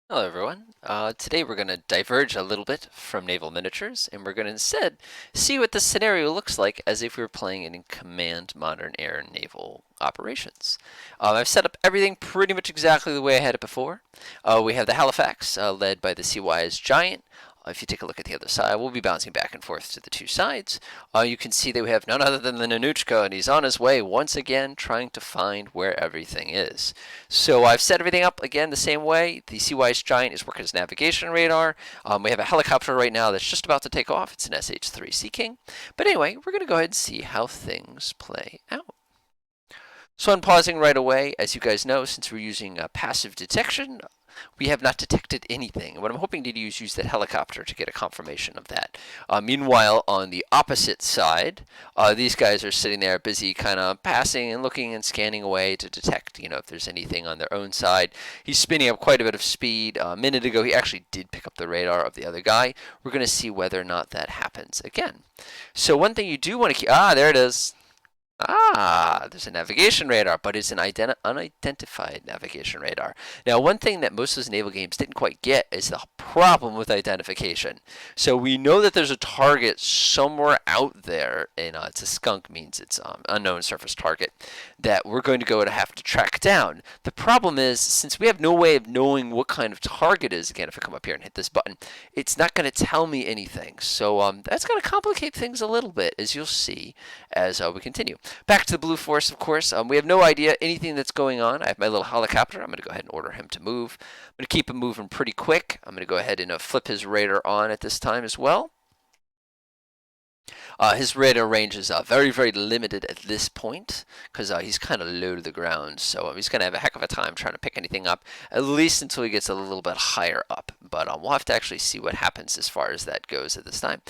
Hello everyone. Today we're going to diverge a little bit from naval miniatures and we're going to instead see what the scenario looks like as if we were playing it in Command Modern Air and Naval Operations. I've set up everything pretty much exactly the way I had it before. We have the Halifax led by the CY's Giant. If you take a look at the other side, we'll be bouncing back and forth to the two sides. You can see that we have none other than the Nanuchka, and he's on his way once again trying to find where everything is. So I've set everything up again the same way. The CY's Giant is working as navigation radar. We have a helicopter right now that's just about to take off. It's an SH-3 Sea King. But anyway, we're going to go ahead and see how things play out. So I'm pausing right away. As you guys know, since we're using passive detection, we have not detected anything. What I'm hoping to do is use that helicopter to get a confirmation of that. Meanwhile, on the opposite side, these guys are sitting there busy kind of passing and looking and scanning away to detect, if there's anything on their own side. He's spinning up quite a bit of speed. A minute ago, he actually did pick up the radar of the other guy. We're going to see whether or not that happens again. So one thing you do want to keep, there it is. There's a navigation radar, but it's an unidentified navigation radar. Now, one thing that most of those naval games didn't quite get is the problem with identification. So we know that there's a target somewhere out there, and it's a skunk, means it's unknown surface target, that we're going to go to have to track down. The problem is, since we have no way of knowing what kind of target it is, again, if I come up here and hit this button, it's not going to tell me anything. So that's going to complicate things a little bit, as you'll see as we continue. Back to the Blue Force, of course. We have no idea anything that's going on. I have my little helicopter. I'm going to go ahead and order him to move. I'm going to keep him moving pretty quick. I'm going to go ahead and flip his radar on at this time as well. His radar range is very, very limited at this point because he's kind of low to the ground. So he's going to have a heck of a time trying to pick anything up, at least until he gets a little bit higher up. But we'll have to actually see what happens as far as that goes at this time.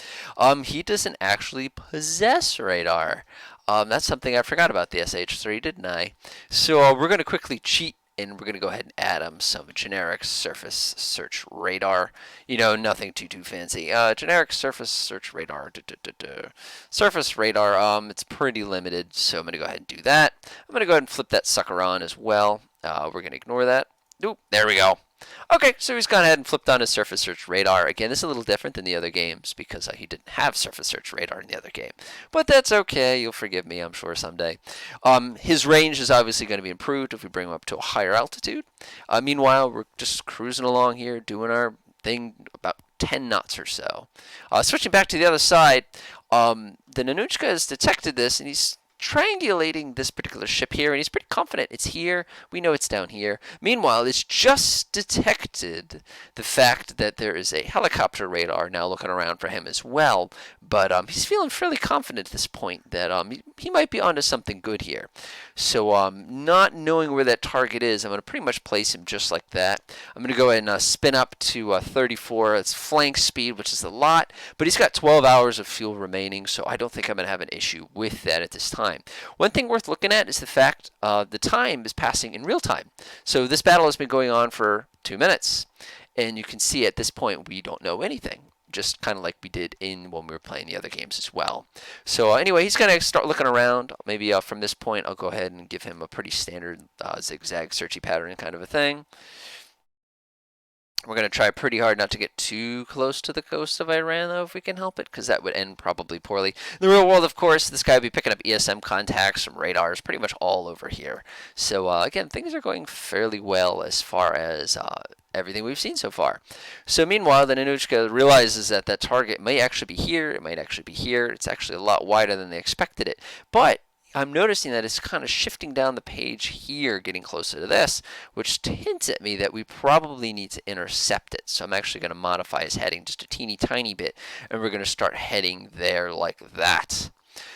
He doesn't actually possess radar. That's something I forgot about the SH-3, didn't I? So we're going to quickly cheat and we're going to go ahead and add some generic surface search radar. Nothing too fancy. Generic surface search radar. Surface radar, it's pretty limited, so I'm going to go ahead and do that. I'm going to go ahead and flip that sucker on as well. We're going to ignore that. Oop, there we go. Okay, so he's gone ahead and flipped on his surface search radar. Again, this is a little different than the other games because he didn't have surface search radar in the other game. But that's okay. You'll forgive me, I'm sure, someday. His range is obviously going to be improved if we bring him up to a higher altitude. Meanwhile, we're just cruising along here, doing our thing about 10 knots or so. Switching back to the other side, the Nanuchka has detected this, and he's triangulating this particular ship here, and he's pretty confident it's here. We know it's down here. Meanwhile, it's just detected the fact that there is a helicopter radar now looking around for him as well. But he's feeling fairly confident at this point that he might be onto something good here. So not knowing where that target is, I'm going to pretty much place him just like that. I'm going to go ahead and spin up to 34. It's flank speed, which is a lot, but he's got 12 hours of fuel remaining, so I don't think I'm going to have an issue with that at this time. One thing worth looking at is the fact the time is passing in real time. So this battle has been going on for 2 minutes, and you can see at this point we don't know anything, just kind of like we did when we were playing the other games as well. So anyway, he's going to start looking around. Maybe from this point, I'll go ahead and give him a pretty standard zigzag searchy pattern kind of a thing. We're going to try pretty hard not to get too close to the coast of Iran, though, if we can help it, because that would end probably poorly. In the real world, of course, this guy would be picking up ESM contacts from radars pretty much all over here. So, again, things are going fairly well as far as everything we've seen so far. So meanwhile, the Nanuchka realizes that that target may actually be here. It might actually be here. It's actually a lot wider than they expected it. But I'm noticing that it's kind of shifting down the page here, getting closer to this, which hints at me that we probably need to intercept it. So I'm actually going to modify his heading just a teeny tiny bit, and we're going to start heading there like that.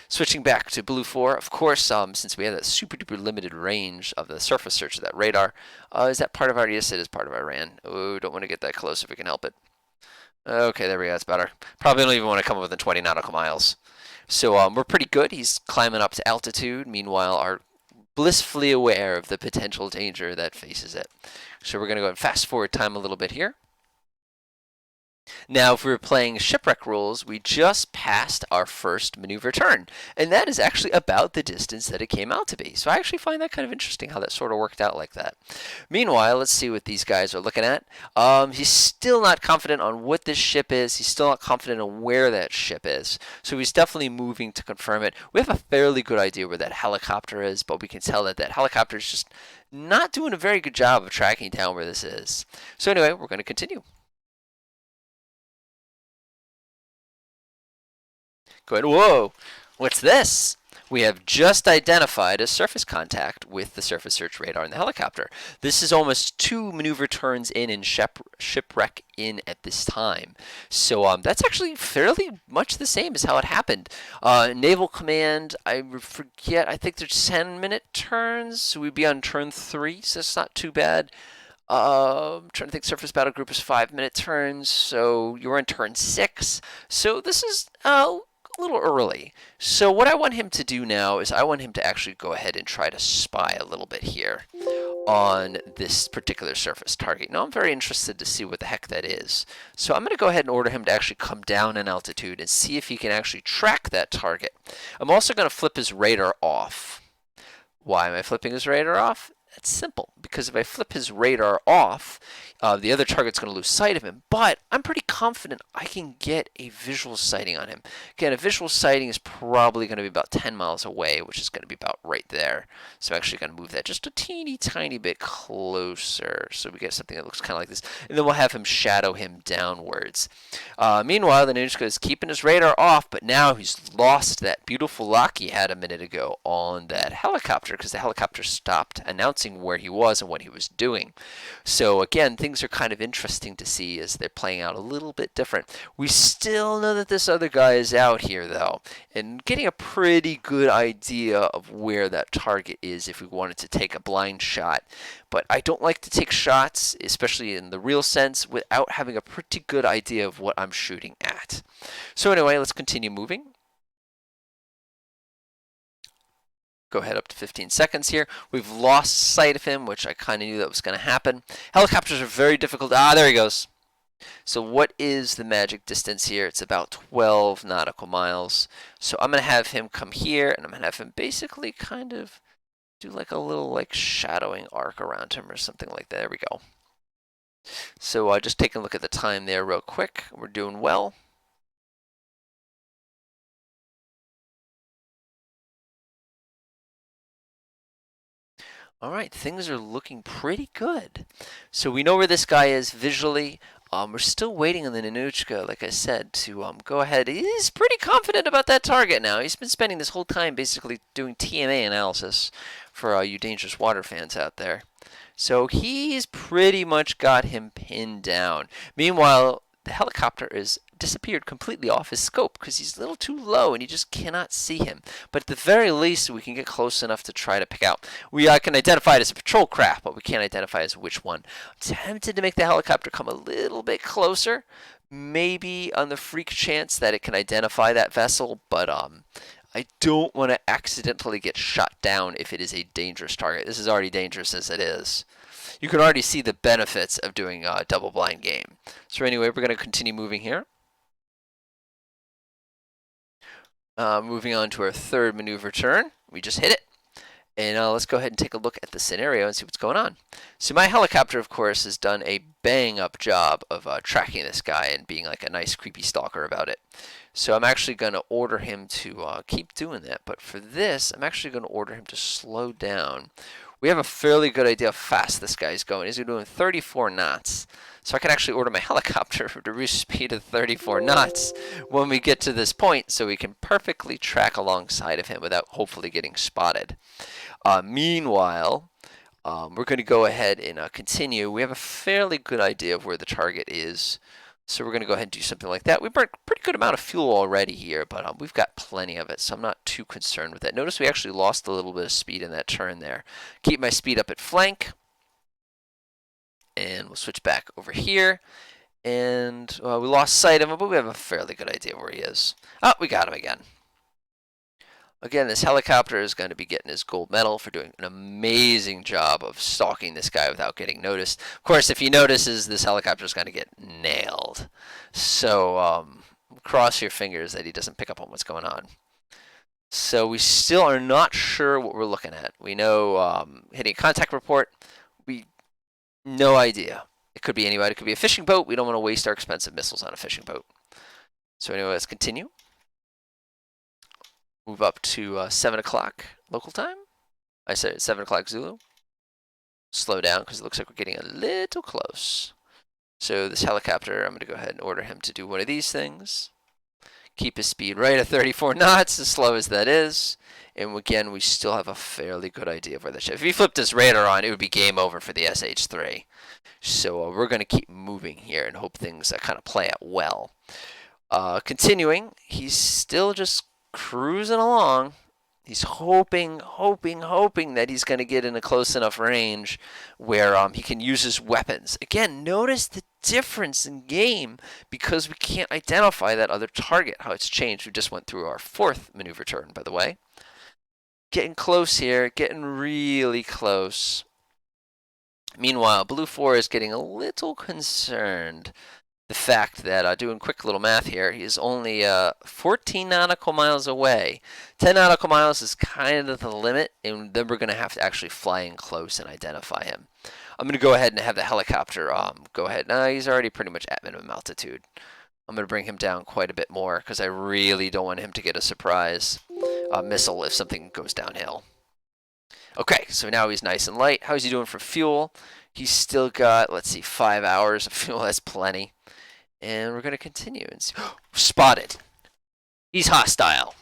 Switching back to Blue 4, of course, since we have that super duper limited range of the surface search of that radar, is that part of our, yes, it is part of Iran. Oh, don't want to get that close if we can help it. Okay, there we go, that's better. Probably don't even want to come within 20 nautical miles. So we're pretty good. He's climbing up to altitude. Meanwhile, are blissfully aware of the potential danger that faces it. So we're going to go and fast forward time a little bit here. Now, if we were playing shipwreck rules, we just passed our first maneuver turn, and that is actually about the distance that it came out to be. So I actually find that kind of interesting how that sort of worked out like that. Meanwhile, let's see what these guys are looking at. He's still not confident on what this ship is. He's still not confident on where that ship is. So he's definitely moving to confirm it. We have a fairly good idea where that helicopter is, but we can tell that that helicopter is just not doing a very good job of tracking down where this is. So anyway, we're going to continue. Going, whoa, what's this? We have just identified a surface contact with the surface search radar in the helicopter. This is almost 2 maneuver turns in and shipwreck in at this time. So that's actually fairly much the same as how it happened. Naval Command, I forget, I think there's 10-minute turns, so we'd be on turn 3, so it's not too bad. I'm trying to think, Surface Battle Group is 5-minute turns, so you're in turn 6. So this is a little early. So what I want him to do now is I want him to actually go ahead and try to spy a little bit here on this particular surface target. Now I'm very interested to see what the heck that is. So I'm going to go ahead and order him to actually come down in altitude and see if he can actually track that target. I'm also going to flip his radar off. Why am I flipping his radar off? It's simple, because if I flip his radar off, the other target's going to lose sight of him, but I'm pretty confident I can get a visual sighting on him. Again, a visual sighting is probably going to be about 10 miles away, which is going to be about right there. So I'm actually going to move that just a teeny tiny bit closer, so we get something that looks kind of like this, and then we'll have him shadow him downwards. Meanwhile, the Ninja is keeping his radar off, but now he's lost that beautiful lock he had a minute ago on that helicopter, because the helicopter stopped announcing where he was and what he was doing. So again, things are kind of interesting to see as they're playing out a little bit different. We still know that this other guy is out here though, and getting a pretty good idea of where that target is if we wanted to take a blind shot. But I don't like to take shots, especially in the real sense, without having a pretty good idea of what I'm shooting at. So anyway, let's continue moving. Go ahead up to 15 seconds here. We've lost sight of him, which I kind of knew that was going to happen. Helicopters are very difficult. Ah, there he goes. So what is the magic distance here? It's about 12 nautical miles. So I'm going to have him come here, and I'm going to have him basically kind of do like a little like shadowing arc around him or something like that. There we go. So just taking a look at the time there real quick. We're doing well. All right, things are looking pretty good. So we know where this guy is visually. We're still waiting on the Nanuchka, like I said, to go ahead. He's pretty confident about that target now. He's been spending this whole time basically doing TMA analysis for you dangerous water fans out there. So he's pretty much got him pinned down. Meanwhile, the helicopter is disappeared completely off his scope because he's a little too low and you just cannot see him. But at the very least, we can get close enough to try to pick out. We can identify it as a patrol craft, but we can't identify as which one. I'm tempted to make the helicopter come a little bit closer, maybe on the freak chance that it can identify that vessel, but I don't want to accidentally get shot down if it is a dangerous target. This is already dangerous as it is. You can already see the benefits of doing a double blind game. So anyway, we're going to continue moving here. Moving on to our third maneuver turn. We just hit it. And let's go ahead and take a look at the scenario and see what's going on. So my helicopter, of course, has done a bang-up job of tracking this guy and being like a nice creepy stalker about it. So I'm actually going to order him to keep doing that. But for this, I'm actually going to order him to slow down. We have a fairly good idea how fast this guy's going. He's doing 34 knots. So I can actually order my helicopter to reach speed of 34 knots when we get to this point so we can perfectly track alongside of him without hopefully getting spotted. Meanwhile, we're going to go ahead and continue. We have a fairly good idea of where the target is. So we're going to go ahead and do something like that. We burned a pretty good amount of fuel already here, but we've got plenty of it, so I'm not too concerned with that. Notice we actually lost a little bit of speed in that turn there. Keep my speed up at flank. And we'll switch back over here. And we lost sight of him, but we have a fairly good idea where he is. Oh, we got him again. Again, this helicopter is going to be getting his gold medal for doing an amazing job of stalking this guy without getting noticed. Of course, if he notices, this helicopter is going to get nailed. So cross your fingers that he doesn't pick up on what's going on. So we still are not sure what we're looking at. We know hitting a contact report. We no idea. It could be anybody. It could be a fishing boat. We don't want to waste our expensive missiles on a fishing boat. So anyway, let's continue. Move up to 7 o'clock local time. I said 7 o'clock Zulu. Slow down because it looks like we're getting a little close. So this helicopter, I'm going to go ahead and order him to do one of these things. Keep his speed right at 34 knots, as slow as that is. And again, we still have a fairly good idea of where the ship. If he flipped his radar on, it would be game over for the SH-3. So we're going to keep moving here and hope things kind of play out well. Continuing, he's still just cruising along. He's hoping that he's going to get in a close enough range where he can use his weapons. Again, notice the difference in game because we can't identify that other target, how it's changed. We just went through our 4th maneuver turn, by the way. Getting close here, getting really close. Meanwhile, Blue 4 is getting a little concerned. The fact that, doing quick little math here, he's only 14 nautical miles away. 10 nautical miles is kind of the limit, and then we're going to have to actually fly in close and identify him. I'm going to go ahead and have the helicopter go ahead. No, he's already pretty much at minimum altitude. I'm going to bring him down quite a bit more because I really don't want him to get a surprise missile if something goes downhill. Okay, so now he's nice and light. How's he doing for fuel? He's still got, let's see, 5 hours of fuel. That's plenty. And we're going to continue and see. Spotted. He's hostile.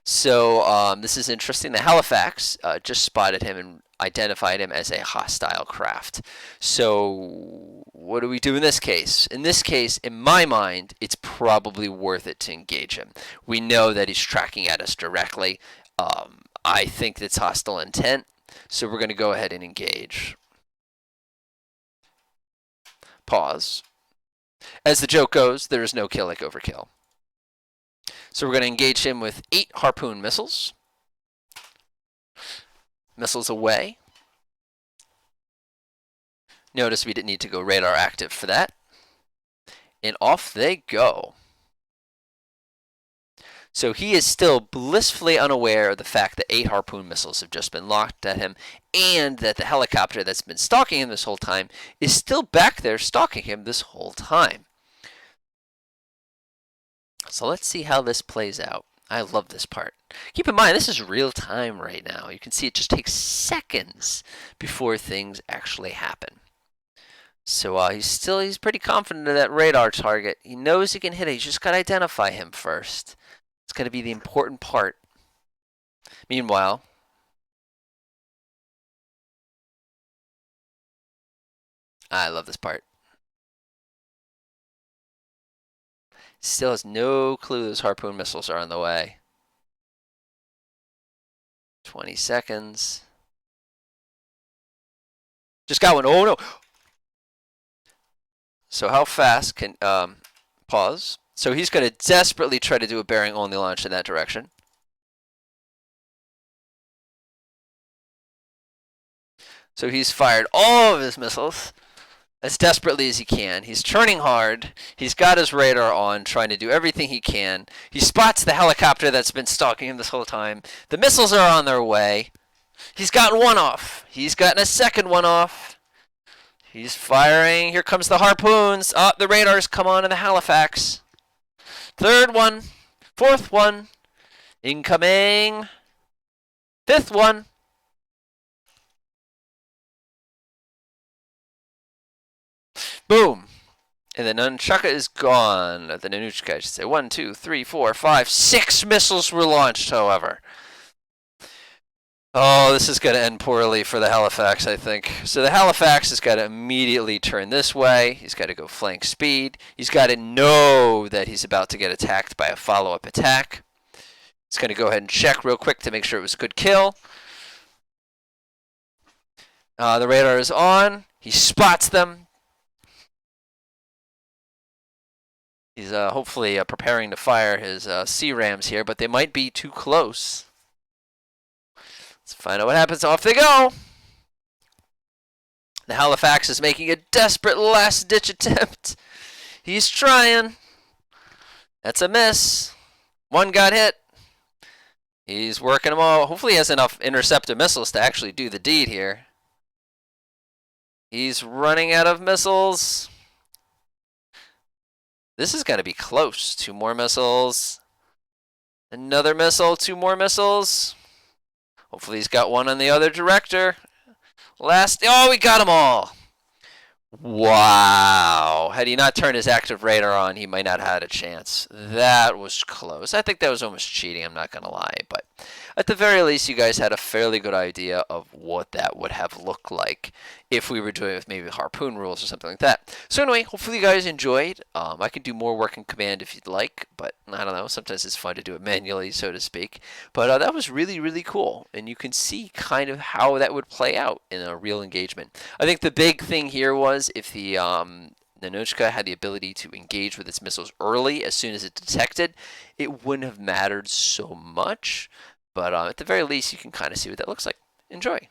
So this is interesting. The Halifax just spotted him and identified him as a hostile craft. So what do we do in this case? In this case, in my mind, it's probably worth it to engage him. We know that he's tracking at us directly. I think that's hostile intent. So we're going to go ahead and engage. Pause. As the joke goes, there is no kill like overkill. So we're going to engage him with 8 harpoon missiles. Missiles away. Notice we didn't need to go radar active for that. And off they go. So he is still blissfully unaware of the fact that 8 harpoon missiles have just been locked at him and that the helicopter that's been stalking him this whole time is still back there stalking him this whole time. So let's see how this plays out. I love this part. Keep in mind, this is real time right now. You can see it just takes seconds before things actually happen. So he's pretty confident of that radar target. He knows he can hit it. He's just got to identify him first. It's going to be the important part. Meanwhile, I love this part. Still has no clue those harpoon missiles are on the way. 20 seconds. Just got one. Oh no. So how fast can pause? So he's going to desperately try to do a bearing only launch in that direction. So he's fired all of his missiles as desperately as he can. He's turning hard. He's got his radar on, trying to do everything he can. He spots the helicopter that's been stalking him this whole time. The missiles are on their way. He's gotten one off. He's gotten a second one off. He's firing. Here comes the harpoons. Oh, the radars come on in the Halifax. Third one. Fourth one. Incoming. Fifth one. Boom. And the Nunchaka is gone. The Nanuchka, I should say. 1, 2, 3, 4, 5, 6 missiles were launched, however. Oh, this is going to end poorly for the Halifax, I think. So the Halifax has got to immediately turn this way. He's got to go flank speed. He's got to know that he's about to get attacked by a follow-up attack. He's going to go ahead and check real quick to make sure it was a good kill. The radar is on. He spots them. He's hopefully preparing to fire his C-rams here, but they might be too close. Let's find out what happens. Off they go. The Halifax is making a desperate last-ditch attempt. He's trying. That's a miss. One got hit. He's working them all. Hopefully he has enough interceptor missiles to actually do the deed here. He's running out of missiles. This is going to be close. 2 more missiles. Another missile. 2 more missiles. Hopefully he's got one on the other director. Last. Oh, we got them all. Wow. Had he not turned his active radar on, he might not have had a chance. That was close. I think that was almost cheating, I'm not going to lie. But at the very least, you guys had a fairly good idea of what that would have looked like if we were doing it with maybe harpoon rules or something like that. So anyway, hopefully you guys enjoyed. I can do more work in command if you'd like, but I don't know. Sometimes it's fun to do it manually, so to speak. But that was really, really cool. And you can see kind of how that would play out in a real engagement. I think the big thing here was if the Nanochka had the ability to engage with its missiles early as soon as it detected, it wouldn't have mattered so much. But at the very least, you can kind of see what that looks like. Enjoy.